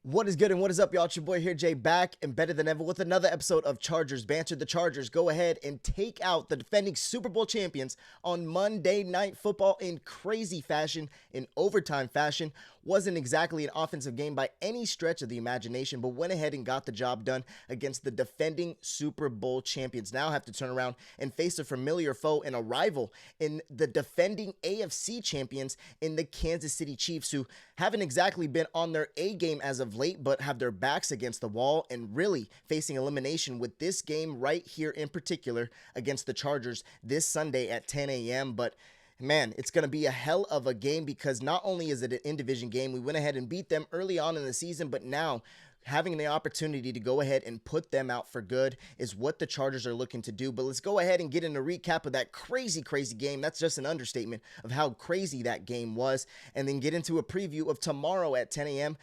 What is good and what is up, y'all? It's your boy here, Jay, back and better than ever with another episode of Chargers Banter. The Chargers go ahead and take out the defending Super Bowl champions on Monday Night Football in crazy fashion, in overtime fashion. Wasn't exactly an offensive game by any stretch of the imagination, but went ahead and got the job done against the defending Super Bowl champions. Now have to turn around and face a familiar foe and a rival in the defending AFC champions in the Kansas City Chiefs, who haven't exactly been on their A game as of late, but have their backs against the wall and really facing elimination with this game right here in particular against the Chargers this Sunday at 10 a.m. But man, it's going to be a hell of a game because not only is it an in-division game, we went ahead and beat them early on in the season, but now having the opportunity to go ahead and put them out for good is what the Chargers are looking to do. But let's go ahead and get in a recap of that crazy game. That's just an understatement of how crazy that game was. And then get into a preview of tomorrow at 10 a.m.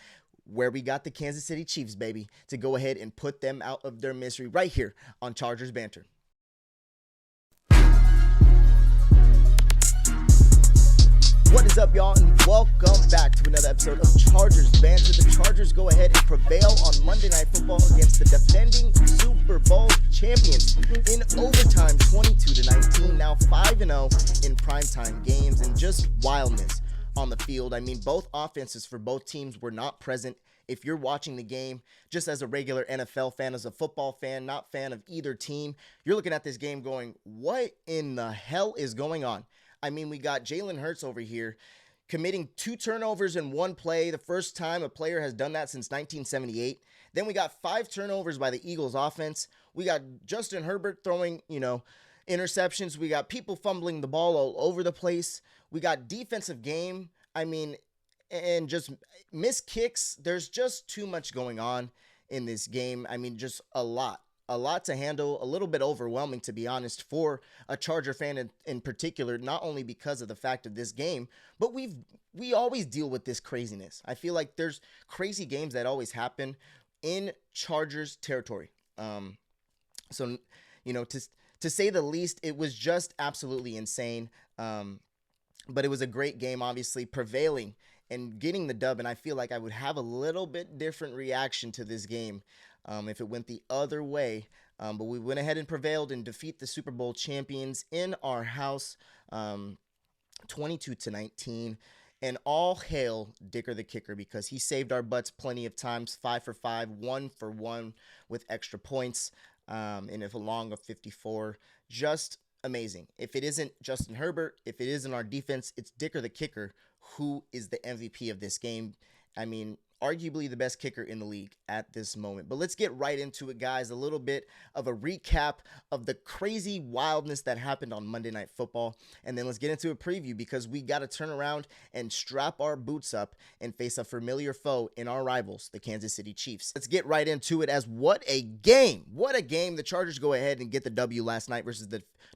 where we got the Kansas City Chiefs, baby, to go ahead and put them out of their misery right here on Chargers Banter. What is up, y'all, and welcome back to another episode of Chargers Banter. The Chargers go ahead and prevail on Monday Night Football against the defending Super Bowl champions in overtime, 22-19, now 5-0 in primetime games, and just wildness on the field. I mean, both offenses for both teams were not present. If you're watching the game just as a regular NFL fan, as a football fan, not fan of either team, you're looking at this game going, what in the hell is going on? I mean, we got Jalen Hurts over here committing 2 turnovers in one play, the first time a player has done that since 1978. Then we got 5 turnovers by the Eagles offense. We got Justin Herbert throwing, interceptions. We got people fumbling the ball all over the place. We got defensive game, and just missed kicks. There's just too much going on in this game. I mean, just a lot to handle, a little bit overwhelming, to be honest, for a Charger fan in particular, not only because of the fact of this game, but we always deal with this craziness. I feel like there's crazy games that always happen in Chargers territory. To say the least, it was just absolutely insane. But it was a great game, obviously, prevailing and getting the dub, and I feel like I would have a little bit different reaction to this game if it went the other way. But we went ahead and prevailed and defeat the Super Bowl champions in our house, 22-19. And all hail Dicker the Kicker, because he saved our butts plenty of times, 5 for 5, 1 for 1 with extra points, and a long of 54. Just amazing. If it isn't Justin Herbert, if it isn't our defense, it's Dicker the Kicker who is the MVP of this game. I mean, arguably the best kicker in the league at this moment. But let's get right into it, guys. A little bit of a recap of the crazy wildness that happened on Monday Night Football. And then let's get into a preview, because we got to turn around and strap our boots up and face a familiar foe in our rivals, the Kansas City Chiefs. Let's get right into it, as what a game. What a game. The Chargers go ahead and get the W last night versus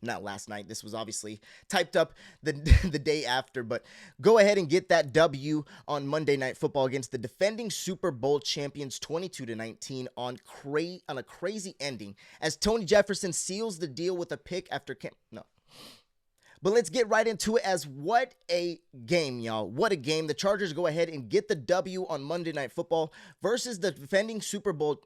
not last night. This was obviously typed up the day after, but go ahead and get that W on Monday Night Football against the defending Super Bowl champions, 22-19 on a crazy ending, as Tony Jefferson seals the deal with a pick after But let's get right into it, as what a game, y'all. What a game. The Chargers go ahead and get the W on Monday Night Football versus the defending Super Bowl.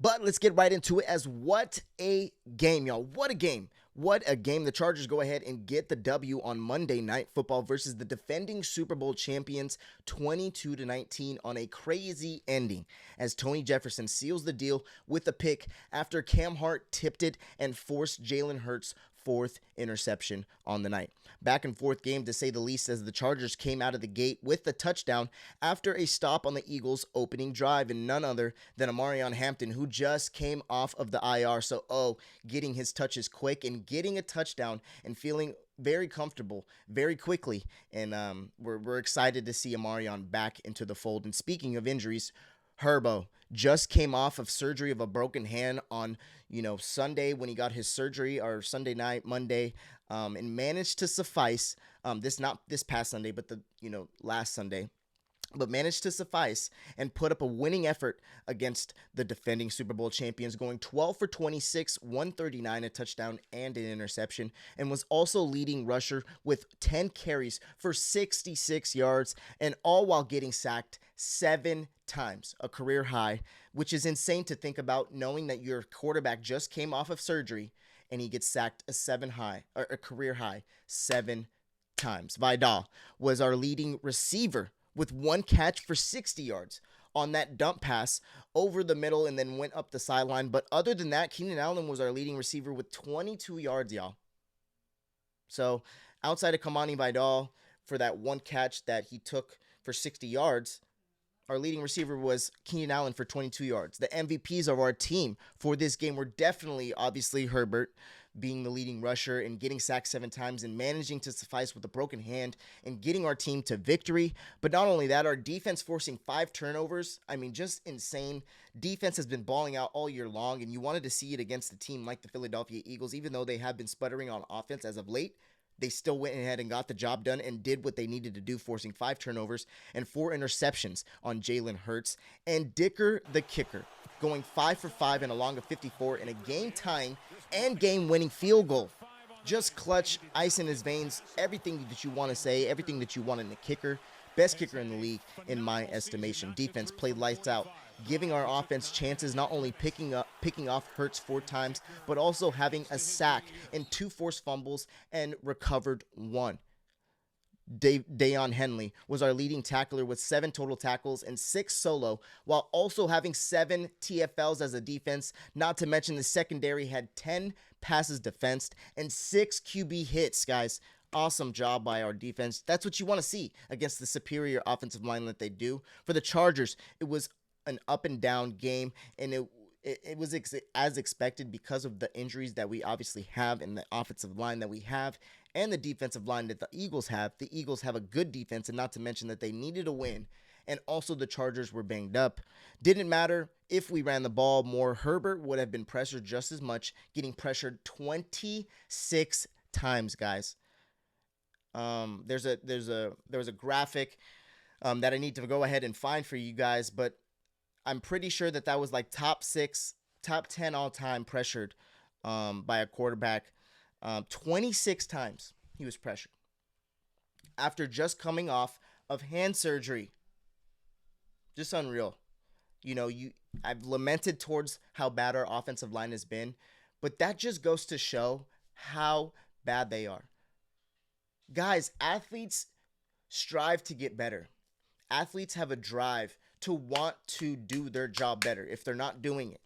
But let's get right into it, as what a game, y'all. What a game. What a game. The Chargers go ahead and get the W on Monday Night Football versus the defending Super Bowl champions, 22-19 on a crazy ending, as Tony Jefferson seals the deal with a pick after Cam Hart tipped it and forced Jalen Hurts' 4th interception on the night. Back and forth game, to say the least, as the Chargers came out of the gate with the touchdown after a stop on the Eagles' opening drive, and none other than Amarion Hampton, who just came off of the IR. So, getting his touches quick and getting a touchdown and feeling very comfortable very quickly. And we're excited to see Amarion back into the fold. And speaking of injuries, Herbo just came off of surgery of a broken hand on, Sunday when he got his surgery, or Sunday night, Monday, and managed to suffice, not this past Sunday, but the, last Sunday, but managed to suffice and put up a winning effort against the defending Super Bowl champions, going 12 for 26, 139, a touchdown and an interception, and was also leading rusher with 10 carries for 66 yards, and all while getting sacked 7 times, a career high, which is insane to think about, knowing that your quarterback just came off of surgery and he gets sacked a career high 7 times. Vidal was our leading receiver with 1 catch for 60 yards on that dump pass over the middle and then went up the sideline. But other than that, Keenan Allen was our leading receiver with 22 yards, y'all. So outside of Kamani Vidal for that 1 catch that he took for 60 yards, our leading receiver was Keenan Allen for 22 yards. The MVPs of our team for this game were definitely, obviously, Herbert being the leading rusher and getting sacked 7 times and managing to suffice with a broken hand and getting our team to victory. But not only that, our defense forcing 5 turnovers. I mean, just insane. Defense has been balling out all year long, and you wanted to see it against a team like the Philadelphia Eagles. Even though they have been sputtering on offense as of late, they still went ahead and got the job done and did what they needed to do, forcing 5 turnovers and 4 interceptions on Jalen Hurts. And Dicker, the kicker, going 5 for 5 and a long of 54 in a game-tying and game-winning field goal. Just clutch, ice in his veins, everything that you want to say, everything that you want in the kicker. Best kicker in the league, in my estimation. Defense played lights out, giving our offense chances, not only picking off Hurts 4 times, but also having a sack and 2 forced fumbles and recovered 1. Dayon Henley was our leading tackler with 7 total tackles and 6 solo, while also having 7 TFLs as a defense. Not to mention the secondary had 10 passes defensed and 6 QB hits, guys. Awesome job by our defense. That's what you want to see against the superior offensive line that they do. For the Chargers, it was an up and down game, and it was as expected because of the injuries that we obviously have in the offensive line that we have and the defensive line that the Eagles have. The Eagles have a good defense, and not to mention that they needed a win, and also the Chargers were banged up. Didn't matter if we ran the ball more. Herbert would have been pressured just as much, getting pressured 26 times, guys. There was a graphic that I need to go ahead and find for you guys, but I'm pretty sure that was like top 10 all time pressured by a quarterback. 26 times he was pressured after just coming off of hand surgery. Just unreal. You know, I've lamented towards how bad our offensive line has been, but that just goes to show how bad they are. Guys, athletes strive to get better. Athletes have a drive to want to do their job better if they're not doing it.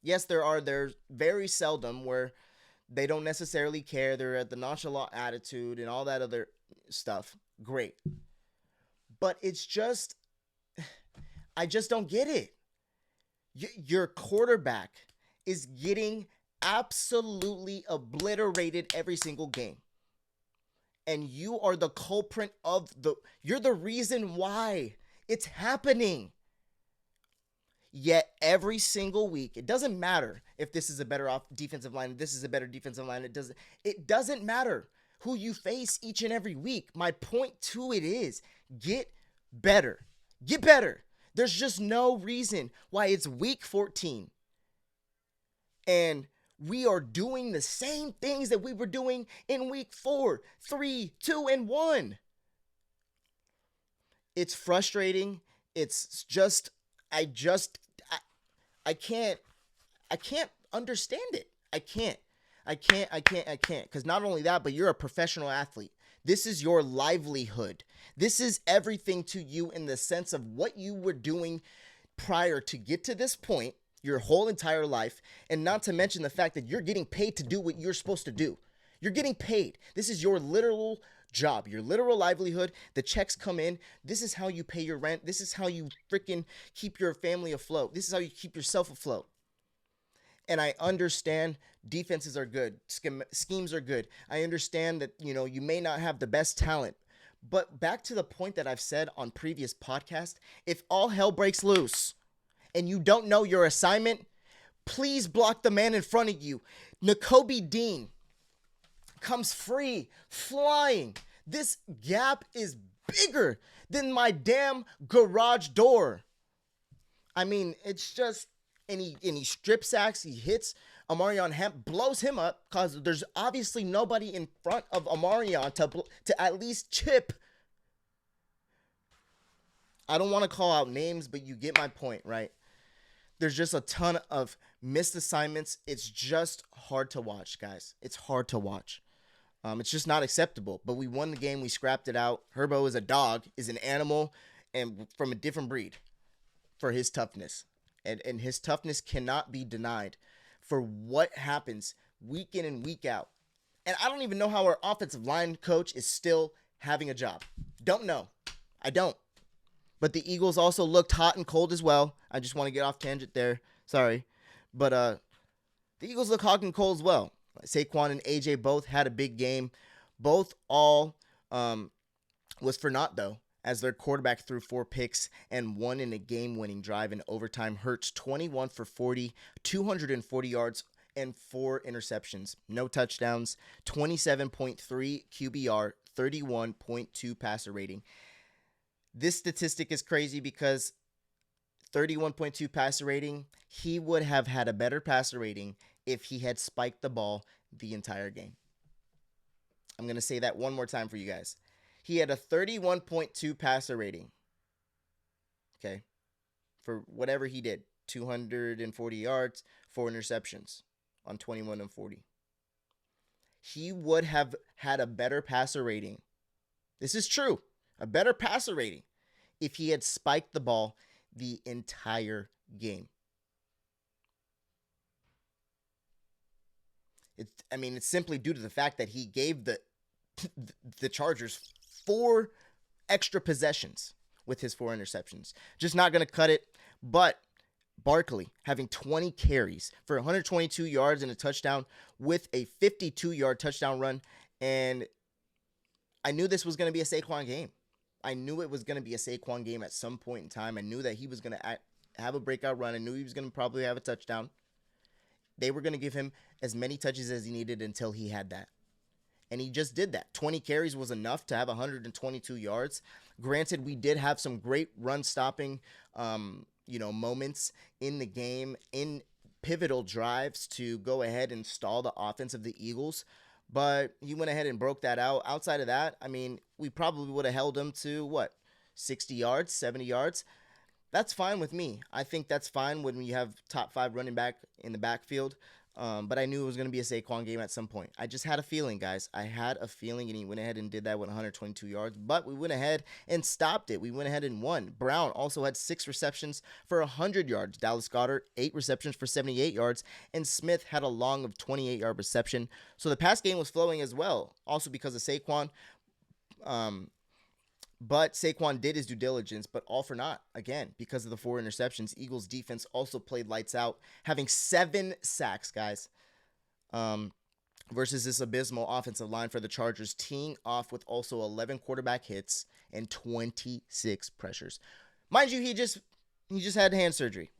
Yes, there's very seldom where they don't necessarily care. They're at the nonchalant attitude and all that other stuff. Great. But it's just, I just don't get it. Your quarterback is getting absolutely obliterated every single game. And you are the culprit you're the reason why it's happening. Yet every single week, it doesn't matter if this is a better defensive line, this is a better defensive line. It doesn't matter who you face each and every week. My point to it is get better. Get better. There's just no reason why it's week 14 and we are doing the same things that we were doing in week 4, 3, 2, and 1. It's frustrating. It's just, I can't understand it. I can't. Because not only that, but you're a professional athlete. This is your livelihood. This is everything to you in the sense of what you were doing prior to get to this point, your whole entire life, and not to mention the fact that you're getting paid to do what you're supposed to do. You're getting paid. This is your literal job, your literal livelihood. The checks come in. This is how you pay your rent. This is how you freaking keep your family afloat. This is how you keep yourself afloat. And I understand defenses are good. Schemes are good. I understand that, you may not have the best talent. But back to the point that I've said on previous podcasts, if all hell breaks loose and you don't know your assignment, please block the man in front of you. Nakobe Dean comes free, flying. This gap is bigger than my damn garage door. I mean, it's just, and he strip sacks, he hits Amarion Hemp, blows him up, because there's obviously nobody in front of Amarion to at least chip. I don't want to call out names, but you get my point, right? There's just a ton of missed assignments. It's just hard to watch, guys. It's hard to watch. It's just not acceptable. But we won the game. We scrapped it out. Herbo is a dog, is an animal, and from a different breed for his toughness. And his toughness cannot be denied for what happens week in and week out. And I don't even know how our offensive line coach is still having a job. Don't know. I don't. But the Eagles also looked hot and cold as well. I just want to get off tangent there. Sorry. But the Eagles look hot and cold as well. Saquon and AJ both had a big game. Both all was for naught, though, as their quarterback threw 4 picks and won in a game-winning drive in overtime. Hurts 21 for 40, 240 yards, and 4 interceptions. No touchdowns, 27.3 QBR, 31.2 passer rating. This statistic is crazy because 31.2 passer rating, he would have had a better passer rating if he had spiked the ball the entire game. I'm going to say that one more time for you guys. He had a 31.2 passer rating. Okay. For whatever he did. 240 yards, 4 interceptions on 21 and 40. He would have had a better passer rating. This is true. A better passer rating if he had spiked the ball the entire game. It's simply due to the fact that he gave the Chargers 4 extra possessions with his 4 interceptions. Just not going to cut it. But Barkley having 20 carries for 122 yards and a touchdown with a 52-yard touchdown run. And I knew this was going to be a Saquon game. I knew it was going to be a Saquon game at some point in time. I knew that he was going to have a breakout run. I knew he was going to probably have a touchdown. They were going to give him as many touches as he needed until he had that. And he just did that. 20 carries was enough to have 122 yards. Granted, we did have some great run-stopping moments in the game, in pivotal drives to go ahead and stall the offense of the Eagles. But he went ahead and broke that out. Outside of that, we probably would have held him to, 60 yards, 70 yards. That's fine with me. I think that's fine when you have top 5 running back in the backfield. But I knew it was going to be a Saquon game at some point. I just had a feeling, guys. I had a feeling, and he went ahead and did that with 122 yards. But we went ahead and stopped it. We went ahead and won. Brown also had 6 receptions for 100 yards. Dallas Goedert, 8 receptions for 78 yards. And Smith had a long of 28-yard reception. So the pass game was flowing as well, also because of Saquon. But Saquon did his due diligence, but all for naught, again, because of the 4 interceptions. Eagles defense also played lights out, having 7 sacks, guys, versus this abysmal offensive line for the Chargers, teeing off with also 11 quarterback hits and 26 pressures. Mind you, he just had hand surgery.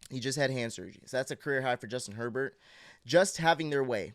He just had hand surgery. So that's a career high for Justin Herbert. Just having their way.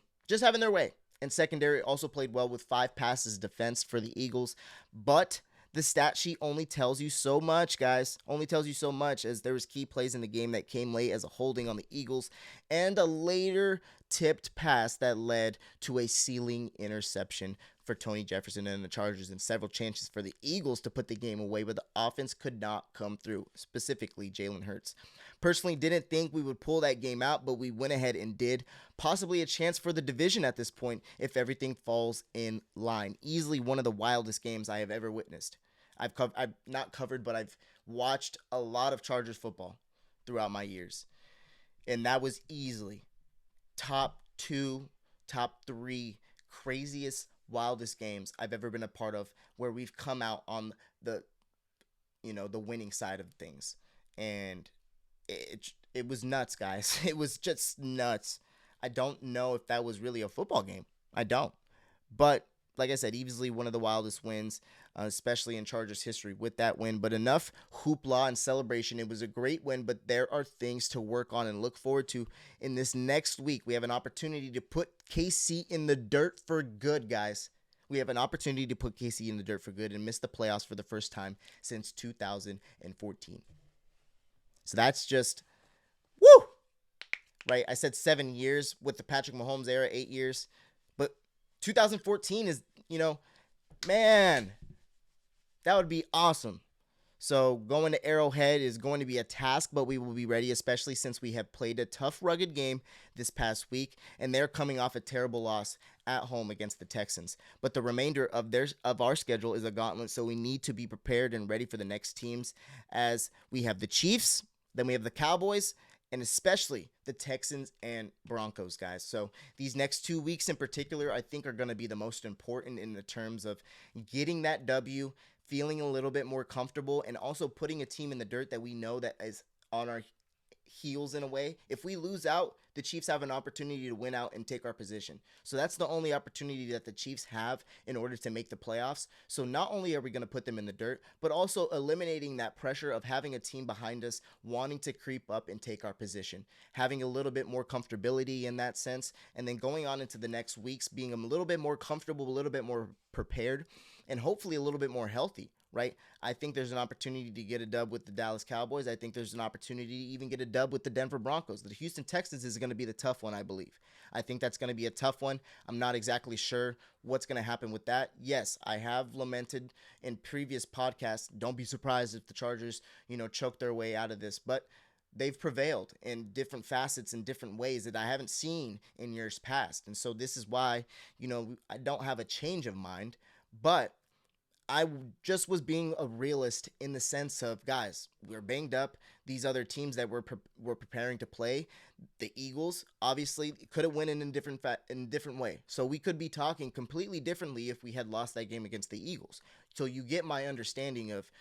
And secondary also played well with 5 passes defense for the Eagles. But the stat sheet only tells you so much, guys. Only tells you so much, as there was key plays in the game that came late as a holding on the Eagles and a later tipped pass that led to a ceiling interception for Tony Jefferson and the Chargers, and several chances for the Eagles to put the game away, but the offense could not come through, specifically Jalen Hurts. Personally, didn't think we would pull that game out, but we went ahead and did. Possibly a chance for the division at this point if everything falls in line. Easily one of the wildest games I have ever witnessed. I've not covered, but I've watched a lot of Chargers football throughout my years. And that was easily top 2, top 3 craziest, wildest games I've ever been a part of, where we've come out on the winning side of things. And it was nuts, guys. It was just nuts. I don't know if that was really a football game. I don't. But like I said, easily one of the wildest wins, especially in Chargers history with that win. But enough hoopla and celebration. It was a great win, but there are things to work on and look forward to in this next week. We have an opportunity to put KC in the dirt for good, guys. We have an opportunity to put KC in the dirt for good and miss the playoffs for the first time since 2014. So that's just woo, right? I said 7 years with the Patrick Mahomes era, 8 years, but 2014 is, man, that would be awesome. So going to Arrowhead is going to be a task, but we will be ready, especially since we have played a tough, rugged game this past week, and they're coming off a terrible loss at home against the Texans. But the remainder of our schedule is a gauntlet, so we need to be prepared and ready for the next teams, as we have the Chiefs, then we have the Cowboys, and especially the Texans and Broncos, guys. So these next 2 weeks in particular, I think are going to be the most important in the terms of getting that W, feeling a little bit more comfortable, and also putting a team in the dirt that we know that is on our heels in a way. If we lose out, the Chiefs have an opportunity to win out and take our position. So that's the only opportunity that the Chiefs have in order to make the playoffs. So not only are we going to put them in the dirt, but also eliminating that pressure of having a team behind us wanting to creep up and take our position, having a little bit more comfortability in that sense, and then going on into the next weeks being a little bit more comfortable, a little bit more prepared, and hopefully a little bit more healthy, right? I think there's an opportunity to get a dub with the Dallas Cowboys. I think there's an opportunity to even get a dub with the Denver Broncos. The Houston Texans is going to be the tough one, I believe. I think that's going to be a tough one. I'm not exactly sure what's going to happen with that. Yes, I have lamented in previous podcasts. Don't be surprised if the Chargers, choke their way out of this, but they've prevailed in different facets and different ways that I haven't seen in years past. And so this is why, I don't have a change of mind, but I just was being a realist in the sense of, guys, we're banged up. These other teams that we're preparing to play, the Eagles, obviously could have won in a different way. So we could be talking completely differently if we had lost that game against the Eagles. So you get my understanding of,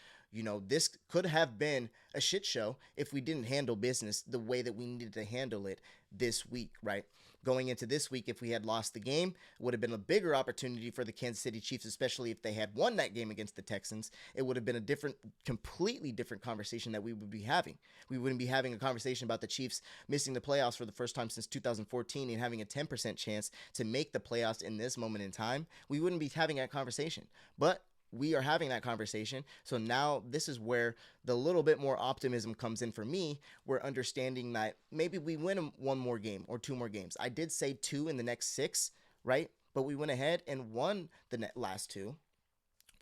this could have been a shit show if we didn't handle business the way that we needed to handle it this week, right? Going into this week, if we had lost the game, it would have been a bigger opportunity for the Kansas City Chiefs, especially if they had won that game against the Texans. It would have been a completely different conversation that we would be having. We wouldn't be having a conversation about the Chiefs missing the playoffs for the first time since 2014 and having a 10% chance to make the playoffs in this moment in time. We wouldn't be having that conversation. But we are having that conversation. So now this is where the little bit more optimism comes in for me. We're understanding that maybe we win one more game or two more games. I did say 2 in the next 6, right? But we went ahead and won the last 2,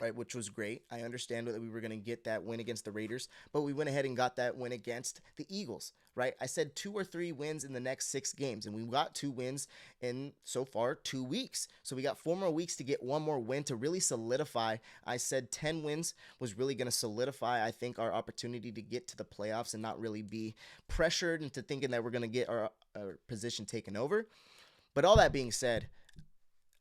right? Which was great. I understand that we were going to get that win against the Raiders, but we went ahead and got that win against the Eagles, right? I said 2 or 3 wins in the next 6 games, and we got 2 wins in so far 2 weeks. So we got 4 more weeks to get one more win to really solidify. I said 10 wins was really going to solidify, I think, our opportunity to get to the playoffs and not really be pressured into thinking that we're going to get our position taken over. But all that being said,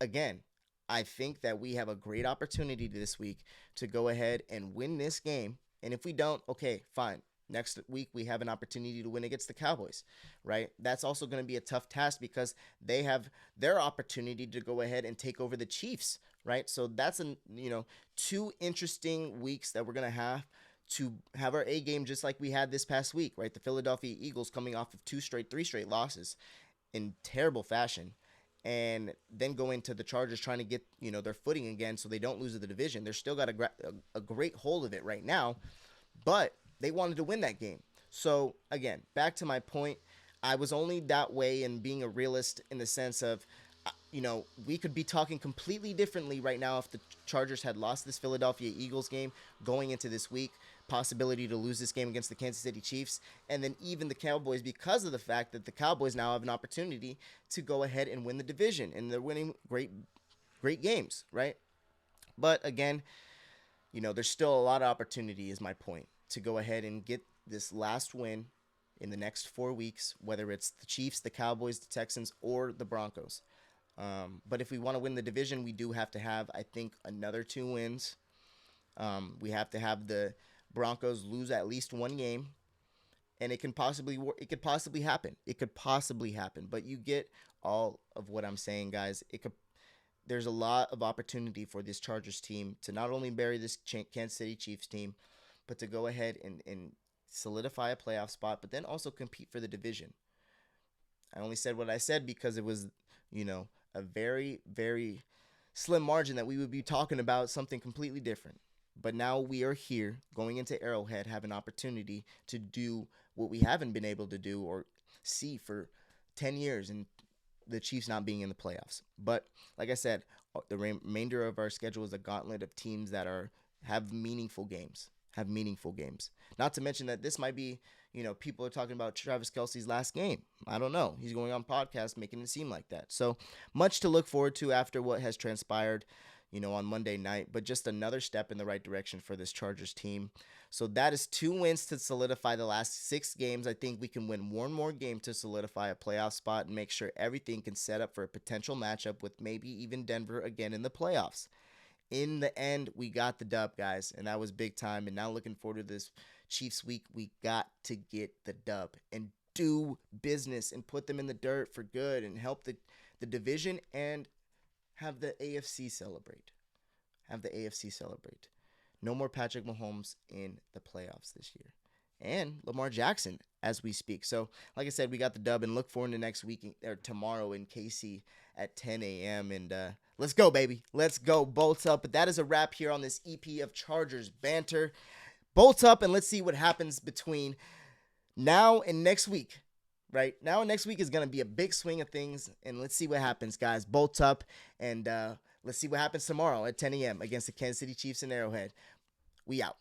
again, I think that we have a great opportunity this week to go ahead and win this game. And if we don't, okay, fine. Next week, we have an opportunity to win against the Cowboys, right? That's also going to be a tough task because they have their opportunity to go ahead and take over the Chiefs, right? So that's 2 interesting weeks that we're going to have our A game just like we had this past week, right? The Philadelphia Eagles coming off of 3 straight losses in terrible fashion. And then go into the Chargers trying to get, their footing again so they don't lose the division. They're still got a great hold of it right now, but they wanted to win that game. So, again, back to my point, I was only that way and being a realist in the sense of, we could be talking completely differently right now if the Chargers had lost this Philadelphia Eagles game going into this week. Possibility to lose this game against the Kansas City Chiefs, and then even the Cowboys, because of the fact that the Cowboys now have an opportunity to go ahead and win the division, and they're winning great games, right? But again, there's still a lot of opportunity, is my point, to go ahead and get this last win in the next 4 weeks, whether it's the Chiefs, the Cowboys, the Texans, or the Broncos. But if we want to win the division, we do have to have, I think, another 2 wins. We have to have the Broncos lose at least 1 game, and it could possibly happen. It could possibly happen, but you get all of what I'm saying, guys. There's a lot of opportunity for this Chargers team to not only bury this Kansas City Chiefs team, but to go ahead and solidify a playoff spot, but then also compete for the division. I only said what I said because it was, a very, very slim margin that we would be talking about something completely different. But now we are here going into Arrowhead, have an opportunity to do what we haven't been able to do or see for 10 years, and the Chiefs not being in the playoffs. But like I said, the remainder of our schedule is a gauntlet of teams that have meaningful games. Have meaningful games. Not to mention that this might be, people are talking about Travis Kelce's last game. I don't know. He's going on podcasts making it seem like that. So much to look forward to after what has transpired, on Monday night. But just another step in the right direction for this Chargers team. So that is 2 wins to solidify the last 6 games. I think we can win one more game to solidify a playoff spot and make sure everything can set up for a potential matchup with maybe even Denver again in the playoffs. In the end, we got the dub, guys, and that was big time. And now looking forward to this Chiefs week, we got to get the dub and do business and put them in the dirt for good and help the division and have the AFC celebrate. No more Patrick Mahomes in the playoffs this year. And Lamar Jackson as we speak. So, like I said, we got the dub and look forward to next week or tomorrow in KC at 10 a.m. And let's go, baby. Let's go. Bolts up. But that is a wrap here on this EP of Chargers Banter. Bolts up and let's see what happens between now and next week. Right? Now and next week is going to be a big swing of things. And let's see what happens, guys. Bolts up. And let's see what happens tomorrow at 10 a.m. against the Kansas City Chiefs in Arrowhead. We out.